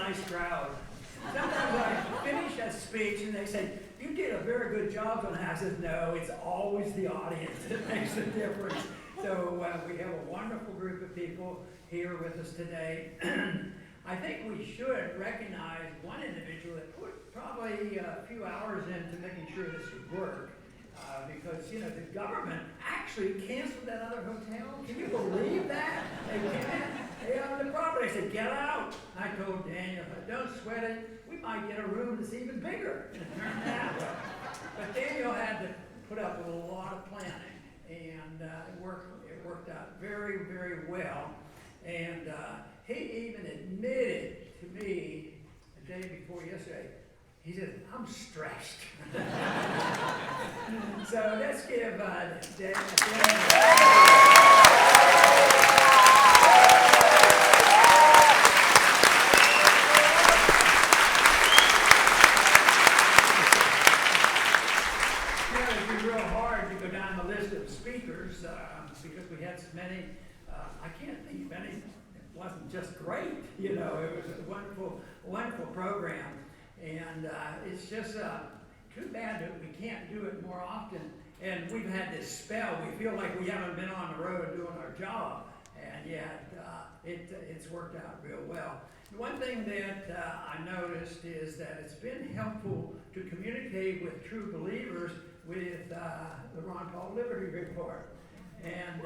nice crowd. Sometimes I finish a speech and they say, "You did a very good job on that." I said, "No, it's always the audience that makes the difference." So we have a wonderful group of people here with us today. I think we should recognize one individual that put probably a few hours into making sure this would work. Because, you know, the government actually canceled that other hotel. Can you believe that? They owned the property. They said, "Get out." I told Daniel, "Don't sweat it. We might get a room that's even bigger." And it turned out well. But Daniel had to put up with a lot of planning, and it worked out very, very well. And he even admitted to me the day before yesterday, he said, "I'm stressed." So let's give Dan. It'd be real hard to go down the list of speakers because we had so many. I can't think of any. It wasn't just great, you know. It was a wonderful, wonderful program. And it's just too bad that we can't do it more often. And we've had this spell. We feel like we haven't been on the road doing our job. And yet it's worked out real well. The one thing that I noticed is that it's been helpful to communicate with true believers with the Ron Paul Liberty Report. And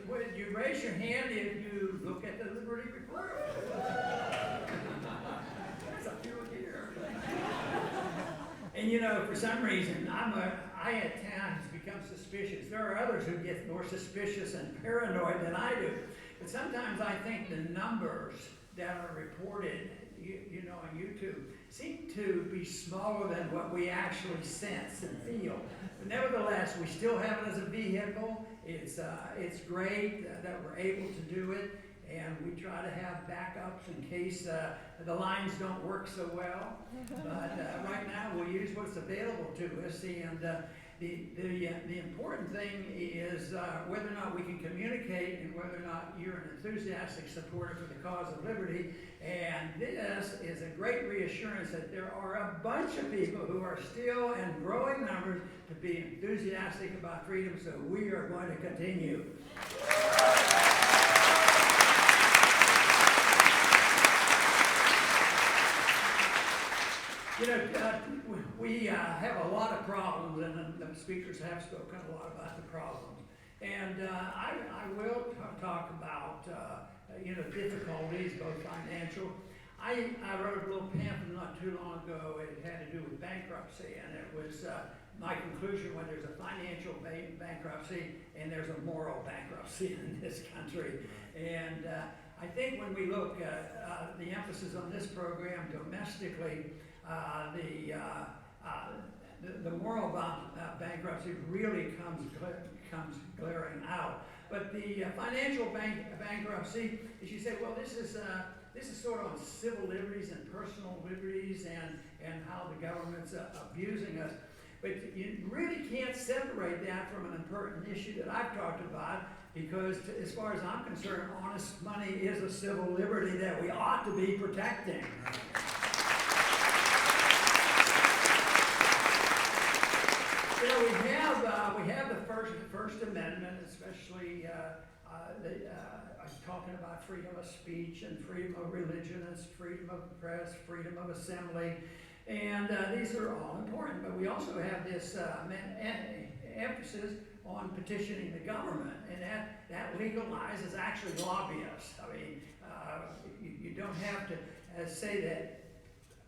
would you raise your hand if you look at the Liberty Report? There's a few here. And you know, for some reason, I at times become suspicious. There are others who get more suspicious and paranoid than I do. But sometimes I think the numbers that are reported, you know, on YouTube seem to be smaller than what we actually sense and feel. But nevertheless, we still have it as a vehicle. It's great that we're able to do it, and we try to have backups in case the lines don't work so well. But right now, we'll use what's available to us, and the important thing is whether or not we can communicate and whether or not you're an enthusiastic supporter for the cause of liberty. And this is a great reassurance that there are a bunch of people who are still in growing numbers to be enthusiastic about freedom, so we are going to continue. You know, we have a lot of problems, and the speakers have spoken a lot about the problems. And I will talk about, you know, difficulties, both financial. I wrote a little pamphlet not too long ago. It had to do with bankruptcy, and it was my conclusion when there's a financial bankruptcy and there's a moral bankruptcy in this country. And I think when we look at the emphasis on this program domestically, the moral bankruptcy really comes glaring out. But the financial bankruptcy, as you say, well, this is sort of on civil liberties and personal liberties and how the government's abusing us. But you really can't separate that from an important issue that I've talked about, because as far as I'm concerned, honest money is a civil liberty that we ought to be protecting. You know, we have the First Amendment, especially talking about freedom of speech and freedom of religion and freedom of press, freedom of assembly, and these are all important. But we also have this emphasis on petitioning the government, and that legalizes actually lobbyists. I mean, you don't have to say that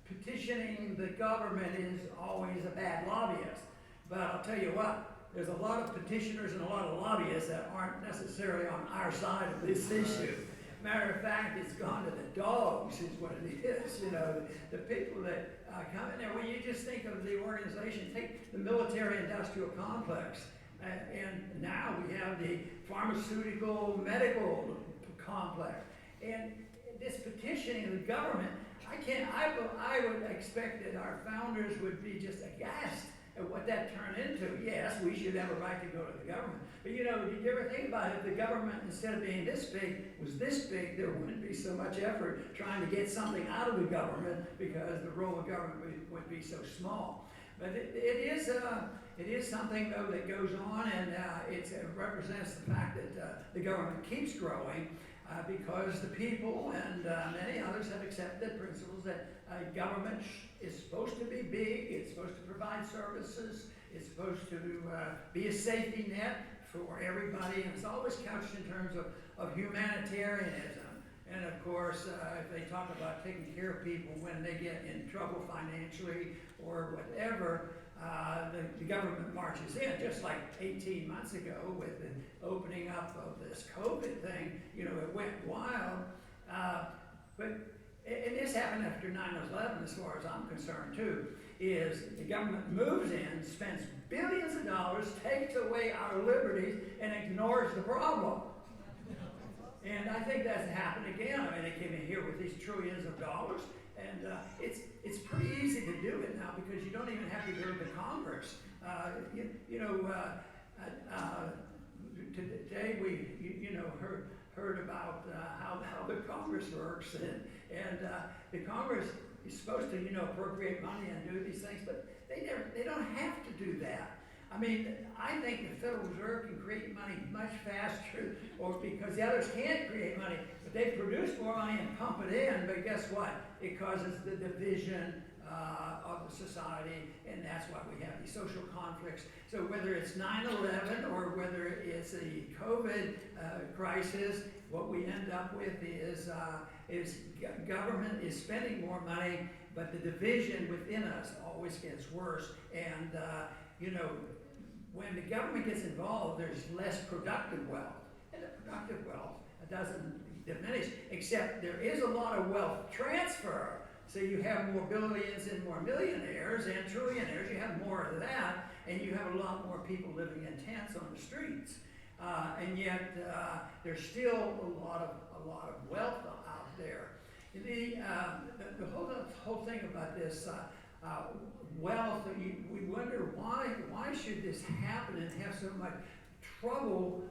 petitioning the government is always a bad lobbyist. But I'll tell you what, there's a lot of petitioners and a lot of lobbyists that aren't necessarily on our side of this issue. Matter of fact, it's gone to the dogs is what it is. You know, the people that come in there, when you just think of the organization, take the military-industrial complex. And now we have the pharmaceutical medical complex. And this petitioning of the government, I would expect that our founders would be just aghast And what that turned into, yes, we should have a right to go to the government. But you know, did you ever think about it? If the government, instead of being this big, was this big, there wouldn't be so much effort trying to get something out of the government because the role of government would be so small. But it is something, though, that goes on, and it represents the fact that the government keeps growing because the people and many others have accepted principles that government is supposed to be big, it's supposed to provide services, it's supposed to be a safety net for everybody, and it's always couched in terms of humanitarianism. And of course, if they talk about taking care of people when they get in trouble financially or whatever, the government marches in, just like 18 months ago with the opening up of this COVID thing. You know, it went wild. And this happened after 9/11, as far as I'm concerned, too, is the government moves in, spends billions of dollars, takes away our liberties, and ignores the problem. And I think that's happened again. I mean, they came in here with these trillions of dollars, and it's pretty easy to do it now because you don't even have to go to Congress. Today we heard about how the Congress works, and the Congress is supposed to appropriate money and do these things, but they don't have to do that. I mean, I think the Federal Reserve can create money much faster, or because the others can't create money, but they produce more money and pump it in, but guess what? It causes the division of the society, and that's why we have these social conflicts. So whether it's 9/11 or whether it's the COVID crisis, what we end up with is government is spending more money, but the division within us always gets worse. And when the government gets involved, there's less productive wealth. And the productive wealth doesn't diminish, except there is a lot of wealth transfer. So you have more billions and more millionaires and trillionaires. You have more of that, and you have a lot more people living in tents on the streets. And yet there's still a lot of wealth out there. The whole thing about this wealth, we wonder why should this happen and have so much trouble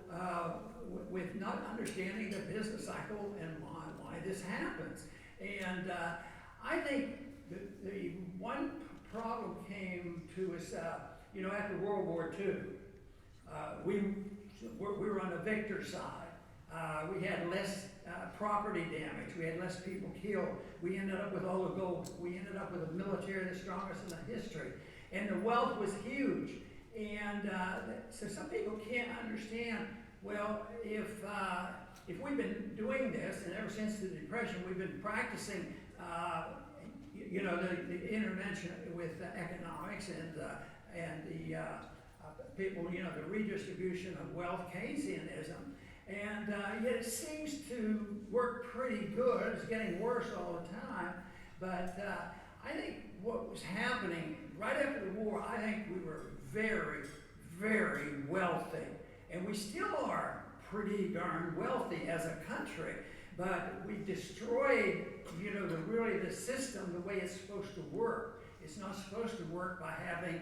with not understanding the business cycle and why this happens. And I think the one problem came to us, after World War II. We were on the victor side. We had less property damage. We had less people killed. We ended up with all the gold. We ended up with a military the strongest in the history. And the wealth was huge. And so some people can't understand, well, if we've been doing this, and ever since the Depression, we've been practicing the intervention with economics and the people, the redistribution of wealth, Keynesianism. And yet it seems to work pretty good. It's getting worse all the time. But I think what was happening right after the war, I think we were very, very wealthy. And we still are pretty darn wealthy as a country. But we destroyed, the system the way it's supposed to work. It's not supposed to work by having,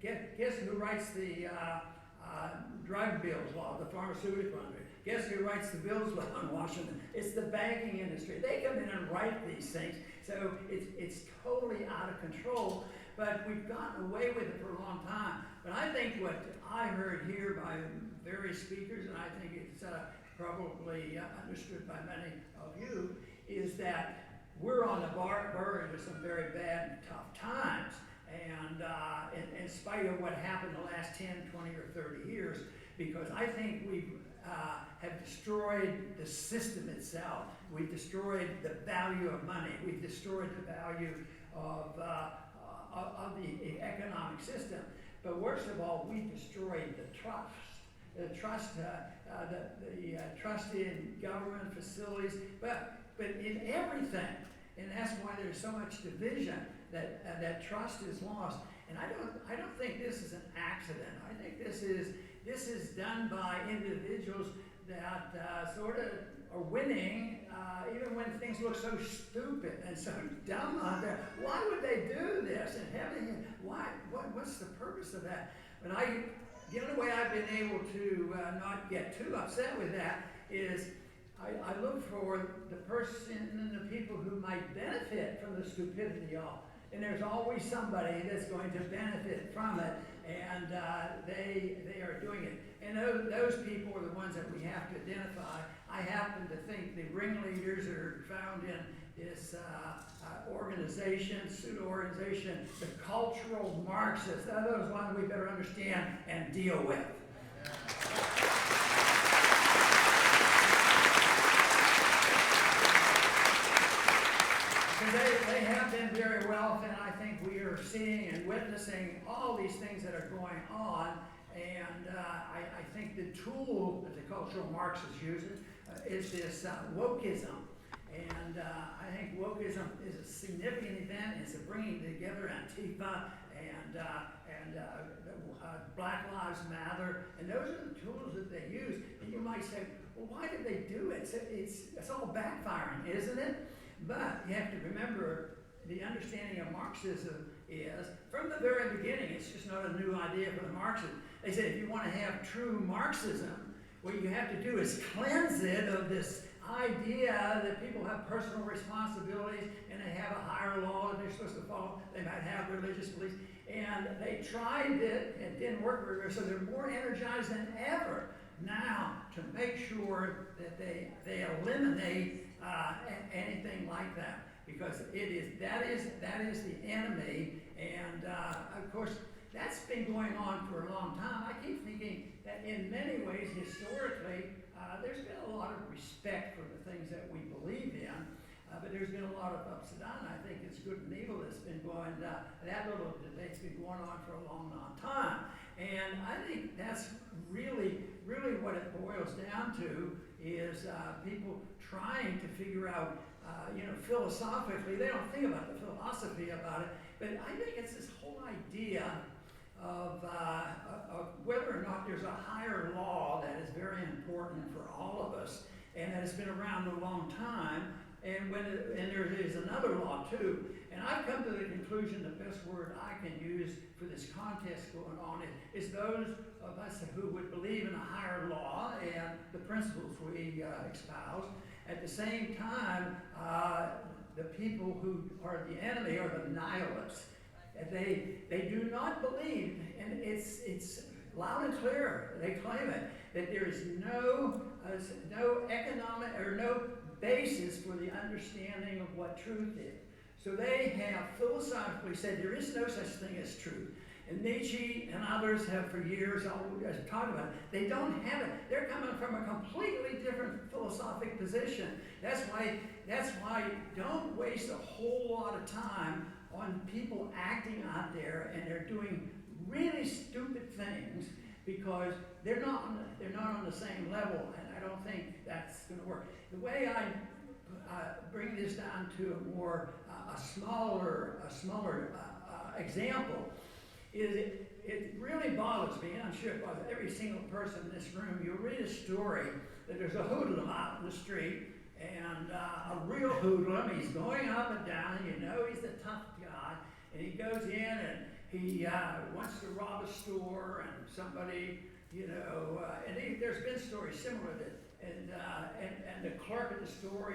guess who writes the drug bills law, the pharmaceutical industry. Guess who writes the bills law in Washington? It's the banking industry. They come in and write these things. So it's totally out of control, but we've gotten away with it for a long time. But I think what I heard here by various speakers, and I think it's probably understood by many of you, is that we're on the verge of some very bad and tough times. And in spite of what happened the last 10, 20, or 30 years, because I think we have destroyed the system itself. We've destroyed the value of money. We've destroyed the value of the economic system. But worst of all, we destroyed the trust. The trust in government facilities, but in everything. And that's why there's so much division, that trust is lost. And I don't think this is an accident. I think this is done by individuals that sort of are winning, even when things look so stupid and so dumb out there. Why would they do this? And having, why? What's the purpose of that? But the only way I've been able to not get too upset with that is I look for the person and the people who might benefit from the stupidity all. And there's always somebody that's going to benefit from it, and they are doing it. And those people are the ones that we have to identify. I happen to think the ringleaders that are found in this organization, pseudo-organization, the cultural Marxists, those are the ones we better understand and deal with. They have been very well, and I think we are seeing and witnessing all these things that are going on. And I think the tool that the cultural Marxists use is this wokeism. And I think wokeism is a significant event. It's a bringing together Antifa and Black Lives Matter. And those are the tools that they use. And you might say, well, why did they do it? It's all backfiring, isn't it? But you have to remember the understanding of Marxism is, from the very beginning, it's just not a new idea for the Marxists. They said if you want to have true Marxism, what you have to do is cleanse it of this idea that people have personal responsibilities and they have a higher law that they're supposed to follow. They might have religious beliefs. And they tried it, it didn't work very well, so they're more energized than ever now to make sure that they eliminate anything like that, because that is the enemy, and of course that's been going on for a long time. I keep thinking that in many ways historically there's been a lot of respect for the things that we believe in, but there's been a lot of ups and downs. I think it's good and evil that's been going, that little debate's been going on for a long time, and I think that's really what it boils down to is people trying to figure out, philosophically, they don't think about the philosophy about it, but I think it's this whole idea of whether or not there's a higher law that is very important for all of us, and that has been around a long time, and there is another law too. And I've come to the conclusion the best word I can use for this contest going on is those of us who would believe in a higher law and the principles we espouse. At the same time, the people who are the enemy are the nihilists. They do not believe, and it's loud and clear, they claim it, that there is no economic or no basis for the understanding of what truth is. So they have philosophically said there is no such thing as truth. And Nietzsche and others have for years talked about it. They don't have it. They're coming from a completely different philosophic position. That's why don't waste a whole lot of time on people acting out there and they're doing really stupid things because they're not on the same level, and I don't think that's going to work. The way I bring this down to a smaller example is it really bothers me, and I'm sure it bothers every single person in this room. You'll read a story that there's a hoodlum out in the street, and a real hoodlum, he's going up and down, and you know he's the tough guy, and he goes in and he wants to rob a store, and somebody, there's been stories similar to it, and the clerk at the store,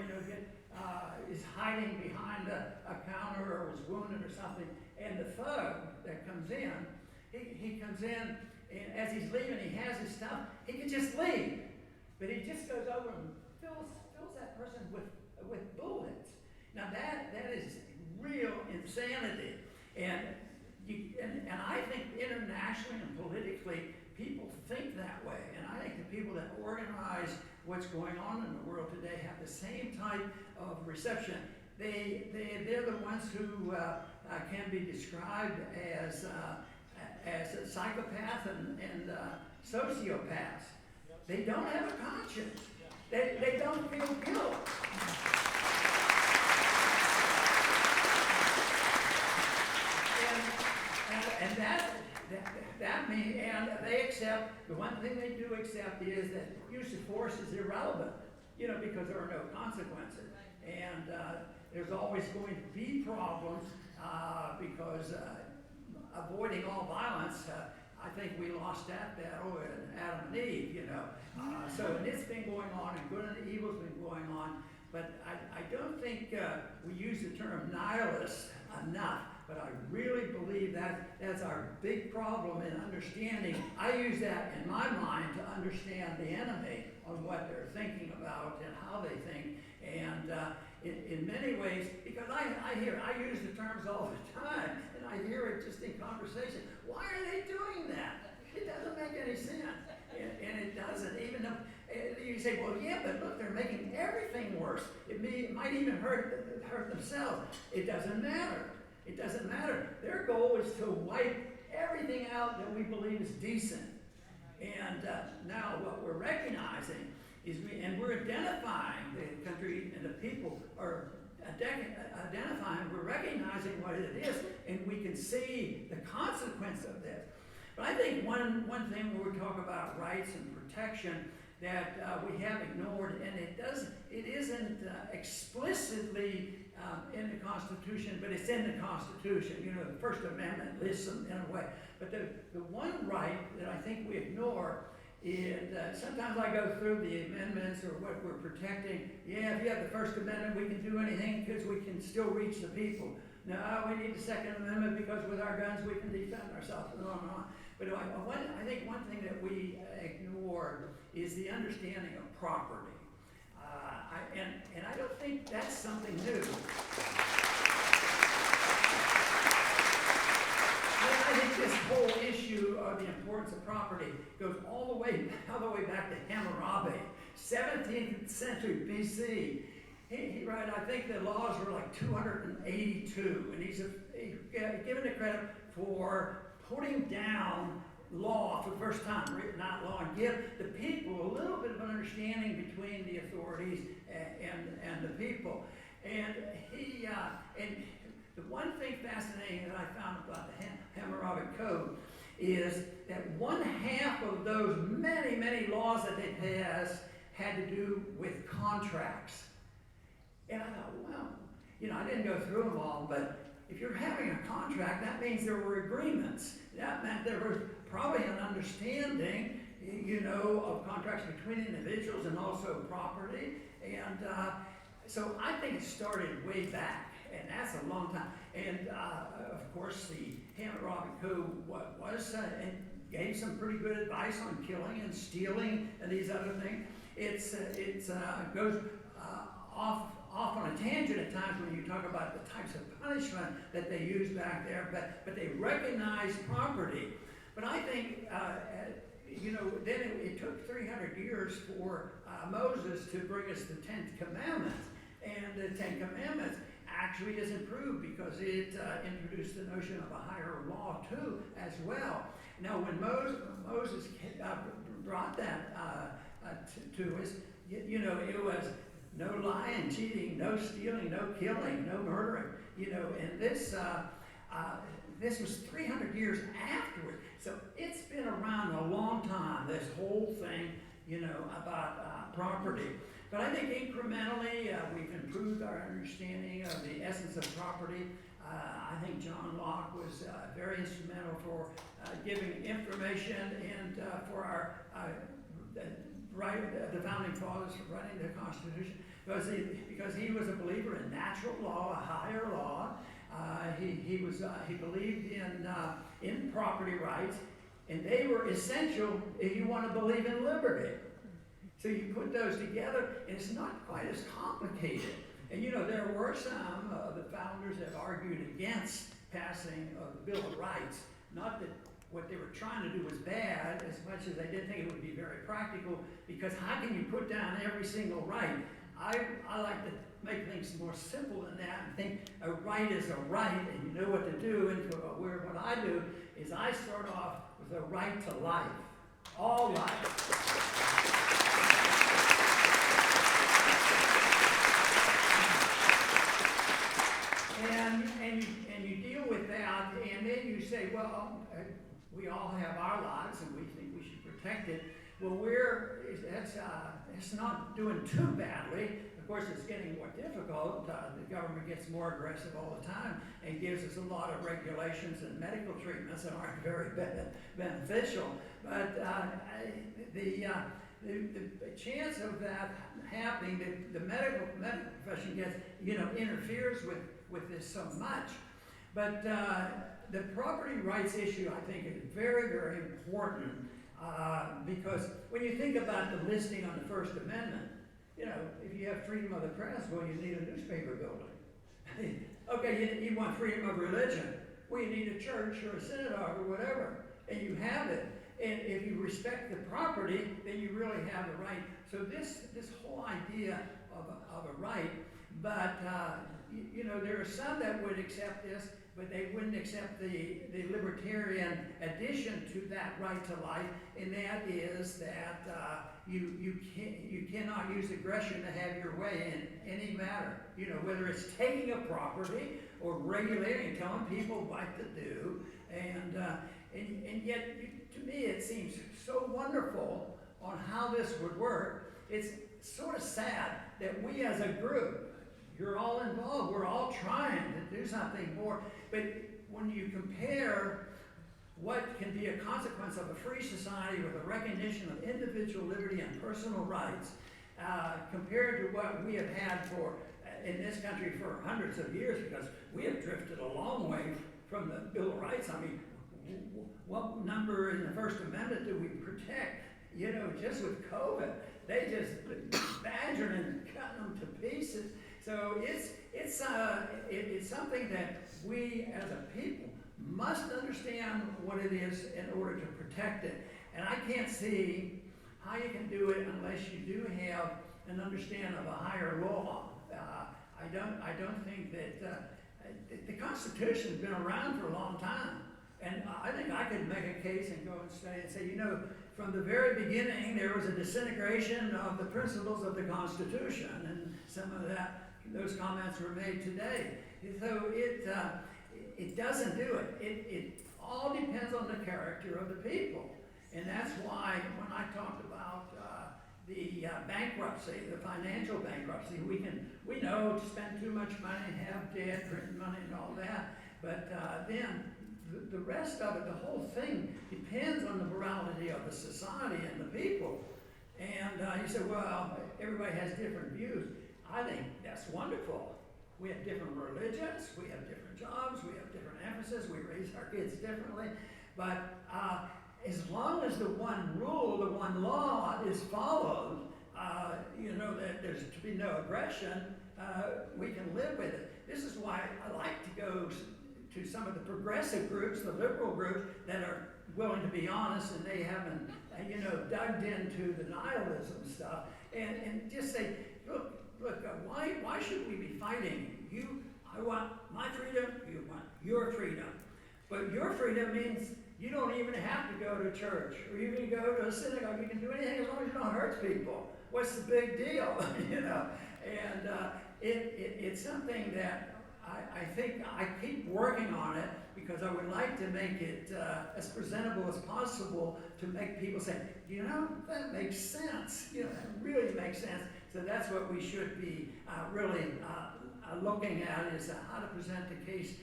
is hiding behind a counter or was wounded or something, and the thug that comes in, he comes in, and as he's leaving, he has his stuff. He can just leave, but he just goes over and fills that person with bullets. Now that is real insanity, and I think internationally and politically, people think that way, and I think the people that organize what's going on in the world today have the same type of reception. They're the ones who can be described as a psychopath and sociopaths. They don't have a conscience. They don't feel guilt. And that means, and they accept, the one thing they do accept is that use of force is irrelevant. because there are no consequences. And there's always going to be problems because avoiding all violence, I think we lost that battle in Adam and Eve, and it's been going on, and good and evil's been going on, but I don't think we use the term nihilist enough, but I really believe that's our big problem in understanding. I use that in my mind to understand the enemy on what they're thinking about and how they think, and in many ways, because I use the terms all the time, and I hear it just in conversation. Why are they doing that? It doesn't make any sense, and it doesn't. Even though you say, well, yeah, but look, they're making everything worse. It might even hurt themselves. It doesn't matter. It doesn't matter. Their goal is to wipe everything out that we believe is decent. And now what we're recognizing is we're identifying the country and the people are identifying, we're recognizing what it is, and we can see the consequence of this. But I think one thing when we talk about rights and protection that we have ignored, and it isn't explicitly in the Constitution, but it's in the Constitution. The First Amendment lists them in a way. But the one right that I think we ignore is sometimes I go through the amendments or what we're protecting. Yeah, if you have the First Amendment, we can do anything because we can still reach the people. No, we need the Second Amendment because with our guns we can defend ourselves, and on and on. But I think one thing that we ignore is the understanding of property. And I don't think that's something new. I think this whole issue of the importance of property goes all the way back to Hammurabi, 17th century BC. I think the laws were like 282, and he's given the credit for putting down law for the first time, written out law, and give the people a little bit of an understanding between the authorities and the people. And the one thing fascinating that I found about the Hammurabi Code is that 1/2 of those many laws that they passed had to do with contracts. And I thought, well, I didn't go through them all, but if you're having a contract, that means there were agreements. That meant there was probably an understanding, of contracts between individuals and also property. And so I think it started way back, and that's a long time. And of course, the Hammurabi Code and gave some pretty good advice on killing and stealing and these other things. It goes off on a tangent at times when you talk about the types of punishment that they used back there, but they recognized property. But I think, then it took 300 years for Moses to bring us the 10th Commandments. And the 10 Commandments actually is improved because it introduced the notion of a higher law too, as well. Now, when Moses brought that to us, it was no lying, cheating, no stealing, no killing, no murdering, and this was 300 years afterward. So it's been around a long time, this whole thing, about property. But I think incrementally we've improved our understanding of the essence of property. I think John Locke was very instrumental for giving information and for our the founding fathers for writing the Constitution, because he was a believer in natural law, a higher law. He believed in property rights, and they were essential if you want to believe in liberty. So you put those together, and it's not quite as complicated. And there were some of the founders that argued against passing the Bill of Rights. Not that what they were trying to do was bad, as much as they did think it would be very practical, because how can you put down every single right? I like to make things more simple than that and think a right is a right, and you know what to do. And what I do is I start off with a right to life, all life. And you deal with that, and then you say, well, we all have our lives, and we think we should protect it. Well, it's not doing too badly. Of course, it's getting more difficult. The government gets more aggressive all the time and gives us a lot of regulations and medical treatments that aren't very beneficial. But the chance of that happening, the medical profession gets, interferes with this so much. But the property rights issue, I think, is very, very important because when you think about the listing on the First Amendment, if you have freedom of the press, well, you need a newspaper building. Okay, you want freedom of religion. Well, you need a church or a synagogue or whatever, and you have it. And if you respect the property, then you really have the right. So this whole idea of a right, but there are some that would accept this, but they wouldn't accept the libertarian addition to that right to life, and that is that you cannot use aggression to have your way in any matter. Whether it's taking a property or regulating and telling people what to do, and yet to me it seems so wonderful on how this would work. It's sort of sad that we as a group, you're all involved, we're all trying to do something more, but when you compare what can be a consequence of a free society with a recognition of individual liberty and personal rights, compared to what we have had in this country for hundreds of years, because we have drifted a long way from the Bill of Rights. I mean, what number in the First Amendment do we protect? Just with COVID, they just badgered and cut them to pieces. So it's something that we as a people must understand what it is in order to protect it. And I can't see how you can do it unless you do have an understanding of a higher law. I don't think that the Constitution's been around for a long time. And I think I could make a case and go and say, from the very beginning, there was a disintegration of the principles of the Constitution, and some of those comments were made today. So it doesn't do it. It all depends on the character of the people, and that's why when I talked about the bankruptcy, the financial bankruptcy, we know to spend too much money, have debt, print money, and all that, but then. The rest of it, the whole thing, depends on the morality of the society and the people. And you say, well, everybody has different views. I think that's wonderful. We have different religions, we have different jobs, we have different emphasis, we raise our kids differently. But as long as the one rule, the one law is followed, that there's to be no aggression, we can live with it. This is why I like to go to some of the progressive groups, the liberal groups, that are willing to be honest, and they haven't, dug into the nihilism stuff, and just say, look, why should we be fighting? I want my freedom, you want your freedom. But your freedom means you don't even have to go to church, or you can go to a synagogue, you can do anything as long as you don't hurt people. What's the big deal, And it's something that I think I keep working on it because I would like to make it as presentable as possible to make people say, that makes sense. That really makes sense. So that's what we should be really looking at, is how to present the case,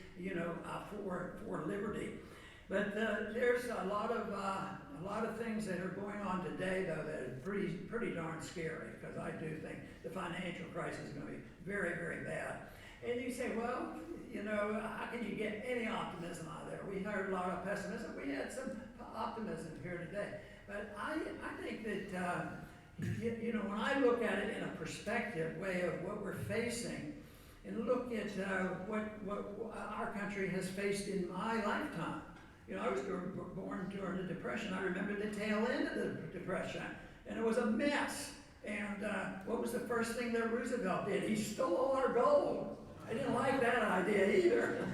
for liberty. But there's a lot of things that are going on today, though, that are pretty darn scary, because I do think the financial crisis is going to be very, very bad. And you say, well, how can you get any optimism out of there? We heard a lot of pessimism. We had some optimism here today. But I think that, when I look at it in a perspective way of what we're facing, and look at what our country has faced in my lifetime. I was born during the Depression. I remember the tail end of the Depression, and it was a mess. And what was the first thing that Roosevelt did? He stole all our gold. I didn't like that idea either.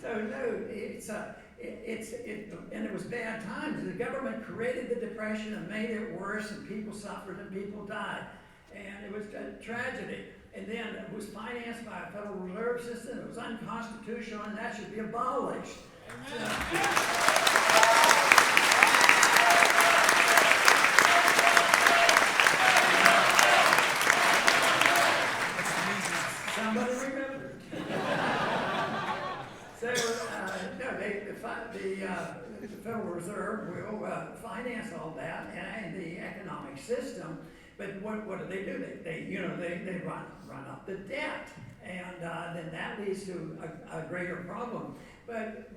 So no, and it was bad times. The government created the Depression and made it worse, and people suffered and people died. And it was a tragedy. And then it was financed by a Federal Reserve System. It was unconstitutional, and that should be abolished. all that and the economic system, but what do? They run up the debt, and then that leads to a greater problem. But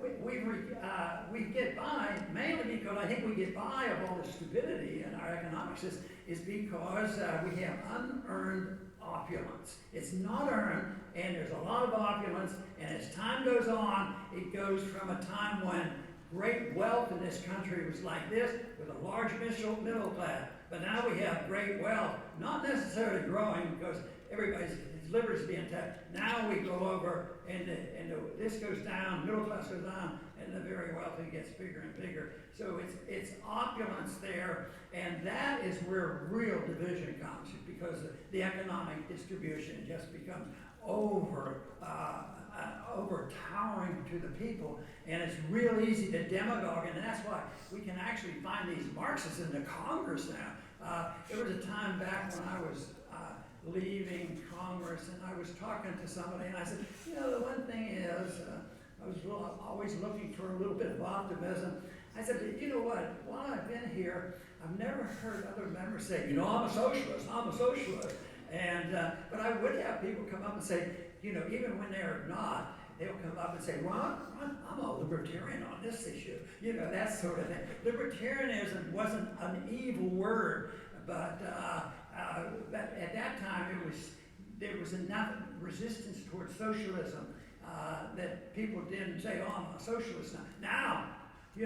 we get by mainly because I think we get by of all the stupidity in our economic system is because we have unearned opulence. It's not earned, and there's a lot of opulence, and as time goes on, it goes from a time when great wealth in this country was like this, with a large middle class, but now we have great wealth, not necessarily growing because everybody's livers being taxed. Now we go over, and this goes down, middle class goes down, and the very wealthy gets bigger and bigger. So it's opulence there, and that is where real division comes, because the economic distribution just becomes overtowering to the people, and it's real easy to demagogue, and that's why we can actually find these Marxists in the Congress now. There was a time back when I was leaving Congress, and I was talking to somebody, and I said, the one thing is, I was always looking for a little bit of optimism. I said, you know what, while I've been here, I've never heard other members say, I'm a socialist. And, but I would have people come up and say, even when they're not, they'll come up and say, well, I'm a libertarian on this issue, that sort of thing. Libertarianism wasn't an evil word, but at that time there was enough resistance towards socialism that people didn't say, I'm a socialist now. Now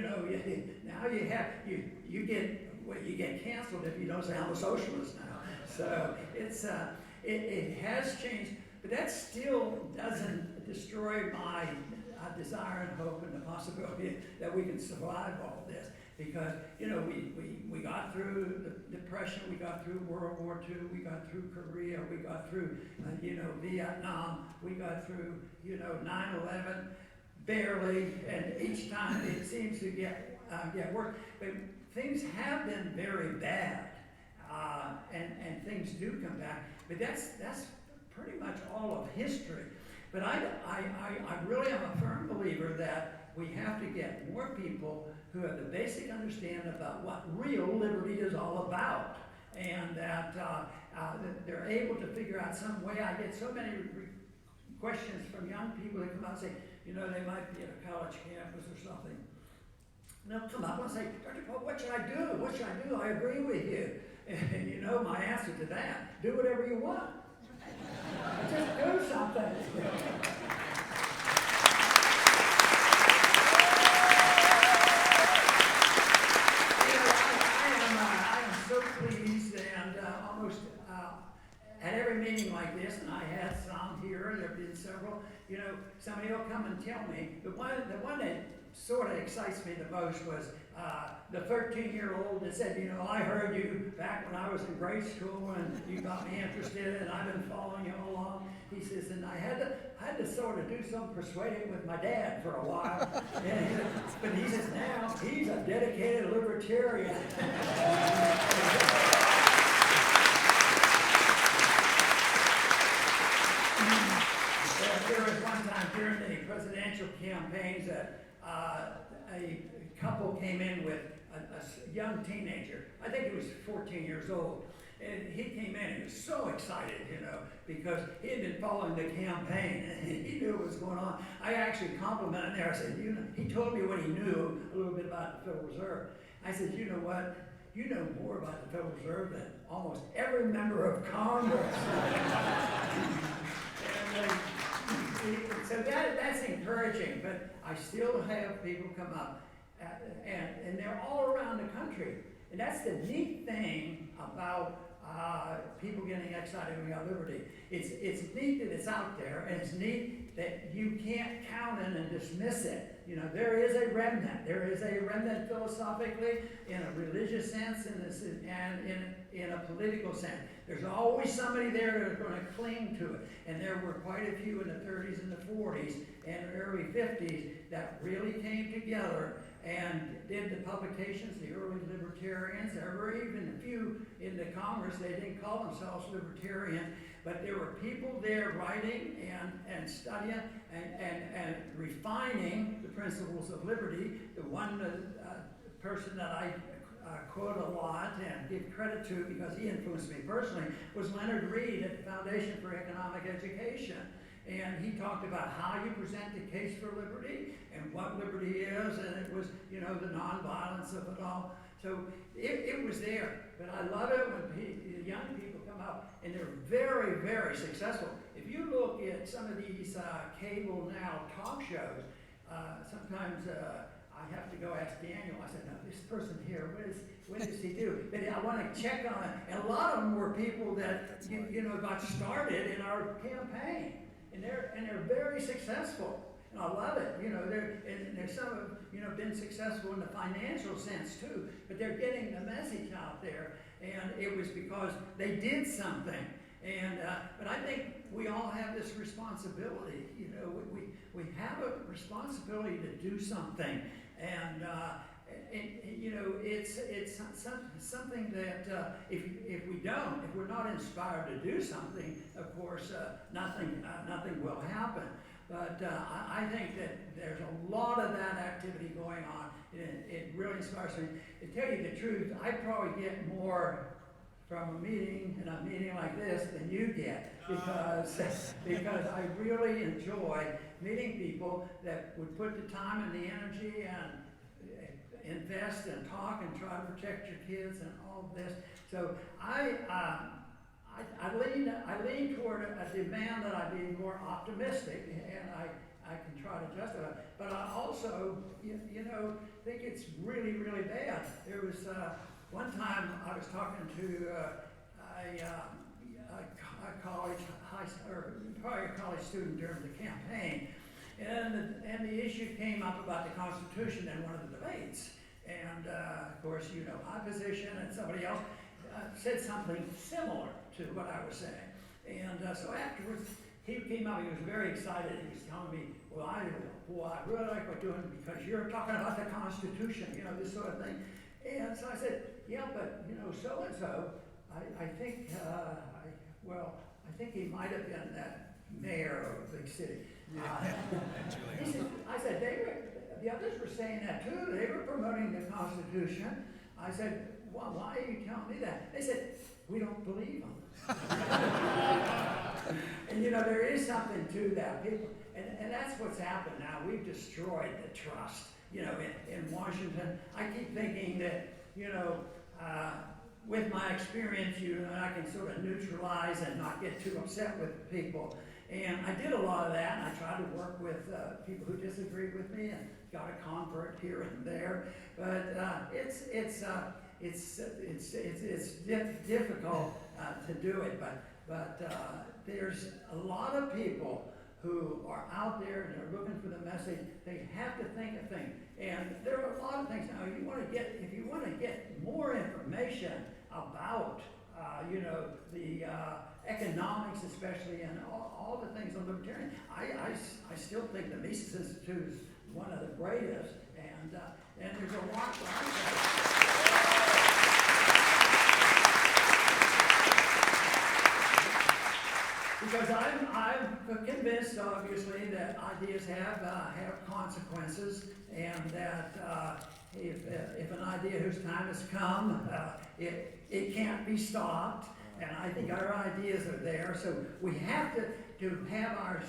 you get canceled if you don't say I'm a socialist now. So it has changed, but that still doesn't destroy my desire and hope and the possibility that we can survive all this. Because, we got through the Depression, we got through World War II, we got through Korea, we got through, Vietnam, we got through, 9/11, barely, and each time it seems to get worse. But things have been very bad, and things do come back. But that's pretty much all of history. But I really am a firm believer that we have to get more people who have the basic understanding about what real liberty is all about, and that they're able to figure out some way. I get so many questions from young people that come out and say, they might be at a college campus or something. And they'll come up and say, Dr. Pope, what should I do? What should I do? I agree with you. And my answer to that, do whatever you want. Just do something. I am so pleased, and almost at every meeting like this, and I had some here, and there have been several, somebody will come and tell me. The one that sort of excites me the most was the 13-year-old that said, I heard you back when I was in grade school, and you got me interested, and I've been following you all along. He says, and I had to sort of do some persuading with my dad for a while. But he says now he's a dedicated libertarian. There was one time during the presidential campaigns that a couple came in with a young teenager. I think he was 14 years old. And he came in, he was so excited, because he had been following the campaign and he knew what was going on. I actually complimented him there. I said, he told me what he knew a little bit about the Federal Reserve. I said, you know what? You know more about the Federal Reserve than almost every member of Congress. So that's encouraging, but I still have people come up, and they're all around the country. And that's the neat thing about people getting excited about liberty. It's neat that it's out there, and it's neat that you can't count in and dismiss it. There is a remnant. There is a remnant philosophically, in a religious sense, and in a political sense. There's always somebody there that's going to cling to it. And there were quite a few in the 30s and the 40s and early 50s that really came together and did the publications, the early libertarians. There were even a few in the Congress. They didn't call themselves libertarians, but there were people there writing and studying and refining the principles of liberty. The one person that I quote a lot and give credit to, because he influenced me personally, was Leonard Read at the Foundation for Economic Education. And he talked about how you present the case for liberty and what liberty is, and it was, you know, the nonviolence of it all. So it was there. But I love it when young people come out and they're very, very successful. If you look at some of these cable now talk shows, sometimes I have to go ask Daniel. I said, no, this person here, what does he do? But I want to check on it. And a lot of them were people that you know got started in our campaign, and they're very successful. And I love it. You know, there's some have, you know, been successful in the financial sense too, but they're getting the message out there, and it was because they did something. And but I think we all have this responsibility. You know, we have a responsibility to do something, and you know, it's something that if we're not inspired to do something, of course, nothing will happen. But I think that there's a lot of that activity going on. It really inspires me. To tell you the truth, I probably get more from a meeting like this than you get, because I really enjoy meeting people that would put the time and the energy and invest and talk and try to protect your kids and all of this. So I lean toward a demand that I be more optimistic, and I can try to justify it. But I also, you know, think it's really, really bad. There was one time I was talking to a college student during the campaign, and the issue came up about the Constitution in one of the debates. And of course, you know, my position and somebody else said something similar to what I was saying. And so afterwards, he came up, he was very excited. He was telling me, well, I really like what you're doing because you're talking about the Constitution, you know, this sort of thing. And so I said, yeah, but, you know, so-and-so, I think, I think he might have been that mayor of a big city. He said, I said, the others were saying that too. They were promoting the Constitution. I said, well, why are you telling me that? They said, we don't believe them. And you know, there is something to that. People, and that's what's happened now. We've destroyed the trust. You know, in Washington, I keep thinking that, you know, with my experience, I can sort of neutralize and not get too upset with people. And I did a lot of that, and I tried to work with people who disagreed with me, and got a convert here and there. But it's difficult to do it. But there's a lot of people who are out there and they're looking for the message. They have to think of things, and there are a lot of things now. If you want to get more information about you know, the economics, especially, and all the things on libertarian, I still think the Mises Institute is one of the greatest, and there's a lot like that. Because I'm convinced, obviously, that ideas have consequences, and that if an idea whose time has come, it can't be stopped. And I think our ideas are there, so we have to have our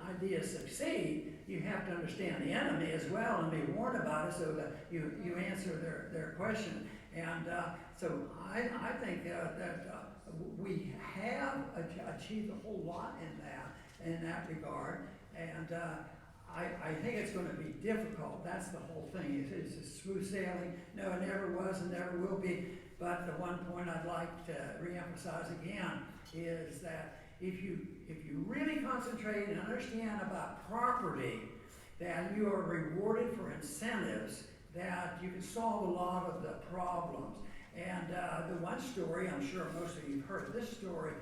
ideas succeed. You have to understand the enemy as well and be warned about it, so that you answer their question. And so I think that we have achieved a whole lot in that regard, and I think it's going to be difficult. That's the whole thing. It's a smooth sailing. No, it never was and never will be. But the one point I'd like to reemphasize again is that if you really concentrate and understand about property, that you are rewarded for incentives, that you can solve a lot of the problems. And the one story, I'm sure most of you have heard of this story,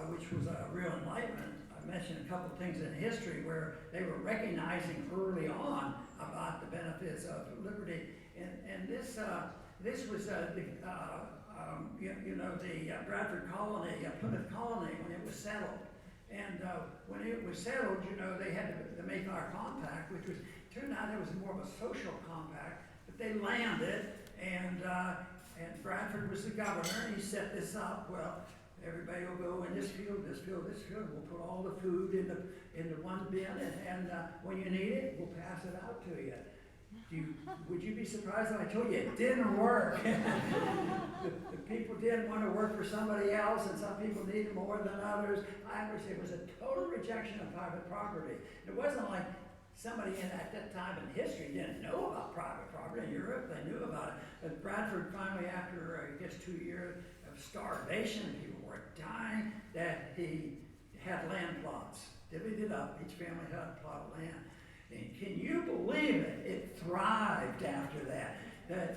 which was a real enlightenment. I mentioned a couple of things in history where they were recognizing early on about the benefits of liberty. And this was the Bradford colony, Plymouth colony, when it was settled. And when it was settled, you know, they had the Mayflower Compact, which turned out it was more of a social compact. But they landed, and and Bradford was the governor, and he set this up. Well, everybody will go in this field, this field, this field. We'll put all the food into one bin, and when you need it, we'll pass it out to you. Would you be surprised if I told you it didn't work? the people didn't want to work for somebody else, and some people needed more than others. I understand it was a total rejection of private property. It wasn't like somebody at that time in history didn't know about private property. In Europe, they knew about it. But Bradford finally, after I guess 2 years of starvation, people were dying, that he had land plots, divvied it up. Each family had a plot of land. And can you believe it? It thrived after that.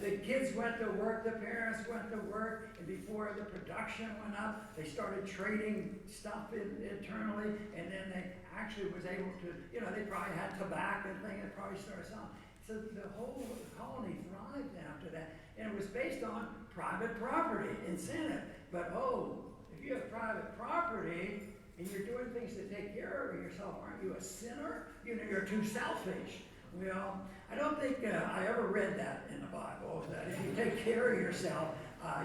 The kids went to work, the parents went to work, and before the production went up, they started trading stuff internally, and then they actually was able to, they probably had tobacco and thing, and probably started selling. So the whole colony thrived after that, and it was based on private property incentive. But if you have private property, and you're doing things to take care of yourself, aren't you a sinner? You're too selfish. Well, I don't think I ever read that in the Bible, that if you take care of yourself,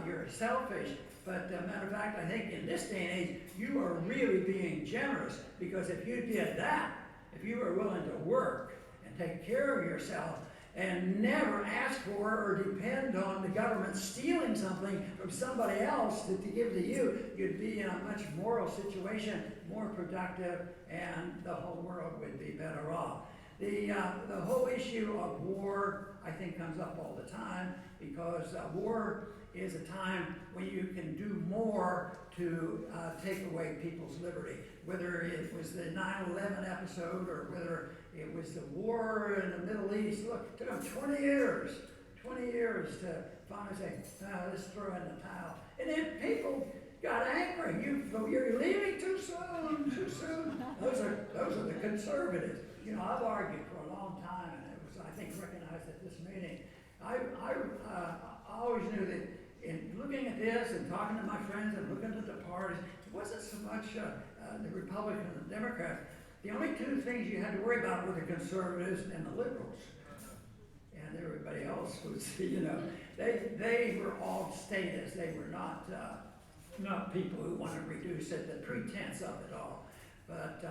you're selfish. But matter of fact, I think in this day and age, you are really being generous, because if you did that, if you were willing to work and take care of yourself, and never ask for or depend on the government stealing something from somebody else to give to you, you'd be in a much moral situation, more productive, and the whole world would be better off. The whole issue of war, I think, comes up all the time, because war is a time when you can do more to take away people's liberty. Whether it was the 9/11 episode, or whether it was the war in the Middle East. Look, it took them 20 years to finally say, let's throw in the towel. And then people got angry. You're leaving too soon. Those are the conservatives. I've argued for a long time, and it was, I think, recognized at this meeting. I always knew that in looking at this and talking to my friends and looking at the parties, it wasn't so much the Republicans and the Democrats. The only two things you had to worry about were the conservatives and the liberals. And everybody else was, they were all statists. They were not people who want to reduce it, the pretense of it all. But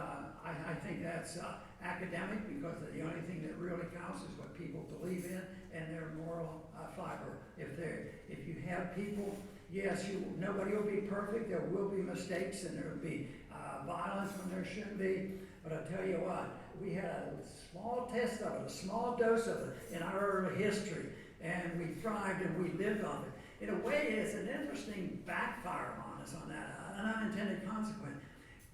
I think that's academic, because the only thing that really counts is what people believe in and their moral fiber. If you have people, yes, nobody will be perfect. There will be mistakes, and there will be violence when there shouldn't be. But I'll tell you what, we had a small test of it, a small dose of it in our early history, and we thrived and we lived on it. In a way, it's an interesting backfire on us on that, an unintended consequence.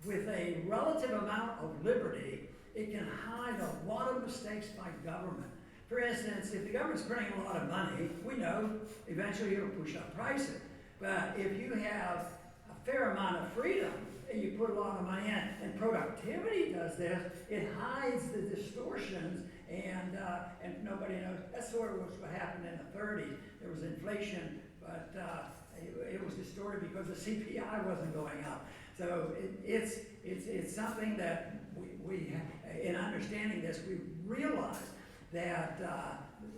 With a relative amount of liberty, it can hide a lot of mistakes by government. For instance, if the government's printing a lot of money, we know eventually it'll push up prices. But if you have a fair amount of freedom, and you put a lot of money in, and productivity does this, it hides the distortions, and nobody knows. That's sort of what happened in the 30s. There was inflation, but it was distorted because the CPI wasn't going up. So it's something that we in understanding this, we realize that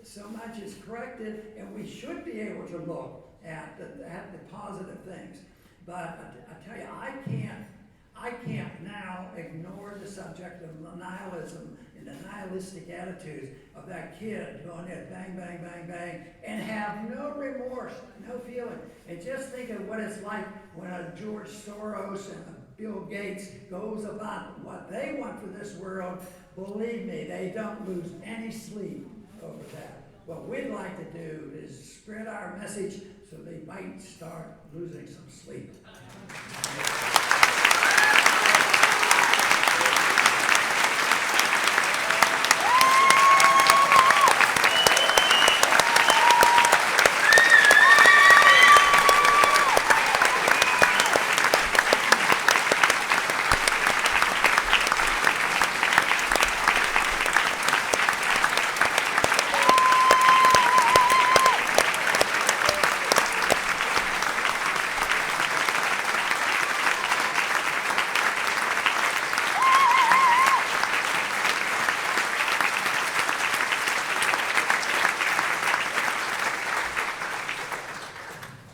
so much is corrected, and we should be able to look at the positive things. But I tell you, I can't now ignore the subject of nihilism and the nihilistic attitudes of that kid going in, bang, bang, bang, bang, and have no remorse, no feeling. And just think of what it's like when a George Soros and a Bill Gates goes about what they want for this world. Believe me, they don't lose any sleep over that. What we'd like to do is spread our message so they might start losing some sleep.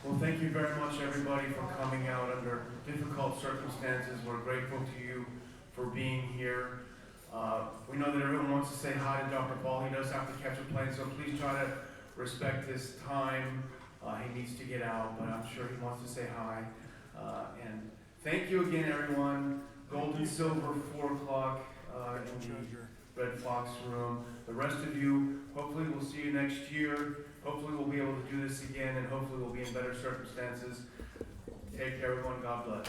Well, thank you very much, everybody, for coming out under difficult circumstances. We're grateful to you for being here. We know that everyone wants to say hi to Dr. Ball. He does have to catch a plane, so please try to respect his time. He needs to get out, but I'm sure he wants to say hi. And thank you again, everyone. Gold and silver, 4 o'clock in the Red Fox room. The rest of you, hopefully we'll see you next year. Hopefully we'll be able to do this again, and hopefully we'll be in better circumstances. Take care, everyone. God bless.